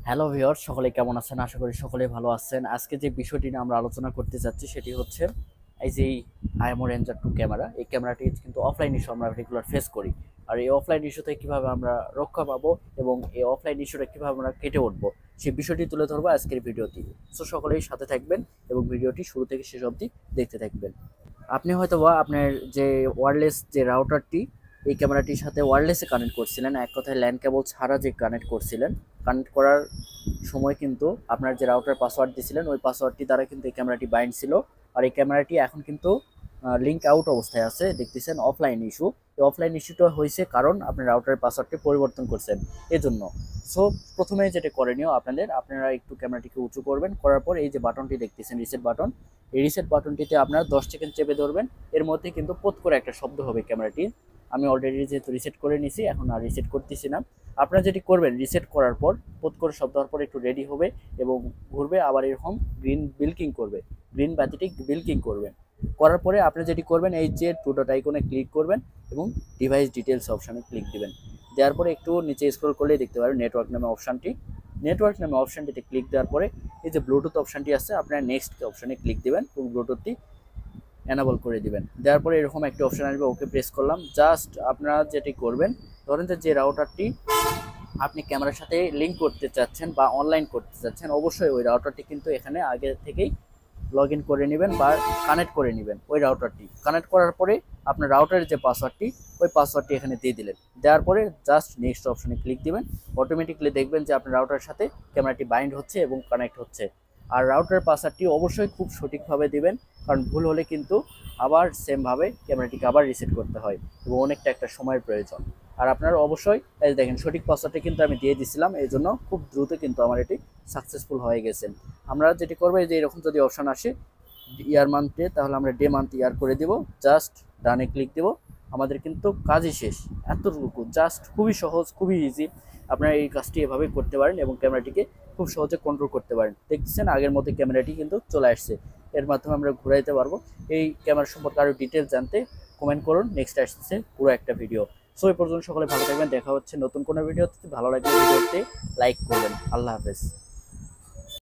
Hello viewer, সকলে কেমন আছেন? আশা করি সকলে ভালো আছেন। আজকে যে বিষয়টি নিয়ে আমরা আলোচনা করতে যাচ্ছি সেটি হচ্ছে এই যে আইএমও রেঞ্জার 2 ক্যামেরা। এই ক্যামেরাটি কিন্তু অফলাইন ইস্যু আমরা রেগুলার ফেস করি। আর এই অফলাইন ইস্যু থেকে কিভাবে আমরা রক্ষা পাবো এবং এই অফলাইন ইস্যুটা কিভাবে আমরা কেটে উঠবো সেই বিষয়টি তুলে ধরবো আজকের ভিডিওটি। সো সকলেই সাথে থাকবেন এবং ভিডিওটি শুরু থেকে শেষ অবধি দেখতে থাকবেন। আপনি হয়তোবা আপনার যে ওয়্যারলেস যে রাউটারটি এই ক্যামেরাটির সাথে ওয়্যারলেসে কানেক্ট করছিলেন, এক কথায় ল্যান্ড কেবল ছাড়া যে কানেক্ট করছিলেন, কানেক্ট করার সময় কিন্তু আপনার যে রাউটার পাসওয়ার্ড দিয়েছিলেন ওই পাসওয়ার্ডটি দ্বারা কিন্তু এই ক্যামেরাটি বাইন্ড ছিল। আর এই ক্যামেরাটি এখন কিন্তু লিঙ্ক আউট অবস্থায় আছে, দেখতেছেন অফলাইন ইস্যু। এই অফলাইন ইস্যুটা হয়েছে কারণ আপনি রাউটারের পাসওয়ার্ডটি পরিবর্তন করছেন এজন্য। সো প্রথমে যেটা করণীয় আপনারা একটু ক্যামেরাটিকে উঁচু করবেন, করার পর এই যে বাটনটি দেখতেছেন রিসেট বাটন, এই রিসেট বাটনটিতে আপনারা 10 সেকেন্ড চেপে ধরবেন। এর মধ্যে কিন্তু পত করে একটা শব্দ হবে ক্যামেরাটির। আমি অলরেডি যেহেতু রিসেট করে নিছি, এখন আর রিসেট করতেছি না। আপনারা যেটি করবেন, রিসেট করার পর পত করে শব্দ হওয়ার পর একটু রেডি হবে এবং ঘুরবে, আবার এরকম গ্রিন বিল্কিং করবে, গ্রিন বাতিটি বিল্কিং করবে। করার পরে আপনি যেটি করবেন, এই যে টু ডট আইকনে ক্লিক করবেন এবং ডিভাইস ডিটেলস অপশানে ক্লিক দিবেন। দেওয়ার পরে একটু নিচে স্ক্রল করলেই দেখতে পারবেন নেটওয়ার্ক নামে অপশানটি। নেটওয়ার্ক নামে অপশানটিতে ক্লিক দেওয়ার পরে এই যে ব্লুটুথ অপশানটি আছে, আপনারা নেক্সট অপশানে ক্লিক দিবেন এবং ব্লুটুথটি এনাবল করে দিবেন। দেওয়ার পরে এরকম একটা অপশান আসবে, ওকে প্রেস করলাম। জাস্ট আপনারা যেটি করবেন, ধরেন যে রাউটারটি আপনি ক্যামেরার সাথে লিঙ্ক করতে চাচ্ছেন বা অনলাইন করতে চাচ্ছেন, অবশ্যই ওই রাউটারটি কিন্তু এখানে আগে থেকেই লগ ইন করে নেবেন বা কানেক্ট করে নেবেন। ওই রাউটারটি কানেক্ট করার পরে আপনার রাউটারের যে পাসওয়ার্ডটি, ওই পাসওয়ার্ডটি এখানে দিয়ে দিলেন। দেওয়ার পরে জাস্ট নেক্সট অপশনে ক্লিক দিবেন। অটোমেটিকলি দেখবেন যে আপনার রাউটারের সাথে ক্যামেরাটি বাইন্ড হচ্ছে এবং কানেক্ট হচ্ছে। আর রাউটারের পাসওয়ার্ডটি অবশ্যই খুব সঠিকভাবে দিবেন, কারণ ভুল হলে কিন্তু আবার সেমভাবে ক্যামেরাটিকে আবার রিসেট করতে হয় এবং অনেকটা একটা সময়ের প্রয়োজন। আর আপনারা অবশ্যই এই দেখেন সঠিক পাসওয়ার্ডটা কিন্তু আমি দিয়ে দিছিলাম, এই জন্য খুব দ্রুত কিন্তু আমার এটি সাকসেসফুল হয়ে গেছেন। আমরা যেটি করবো, যে এরকম যদি অপশন আসে ইয়ার মান্থে, তাহলে আমরা ডে মান্থ ইয়ার করে দেব। জাস্ট ডানে ক্লিক দেব, আমাদের কিন্তু কাজই শেষ। এতটুকু জাস্ট, খুবই সহজ, খুবই ইজি। আপনারা এই কাজটি এভাবে করতে পারেন এবং ক্যামেরাটিকে খুব সহজে কন্ট্রোল করতে পারেন। দেখতেছেন আগের মতো ক্যামেরাটি কিন্তু চলে আসছে। এর মাধ্যমে আমরা ঘুরাইতে পারবো। এই ক্যামেরা সম্পর্কে আরও ডিটেলস জানতে কমেন্ট করুন, নেক্সট আসছে পুরো একটা ভিডিও। সো এই পর্যন্ত সকলে ভালো থাকবেন, দেখা হচ্ছে নতুন কোনো ভিডিওতে। ভালো লাগলে ভিডিওতে লাইক করবেন। আল্লাহ হাফেজ।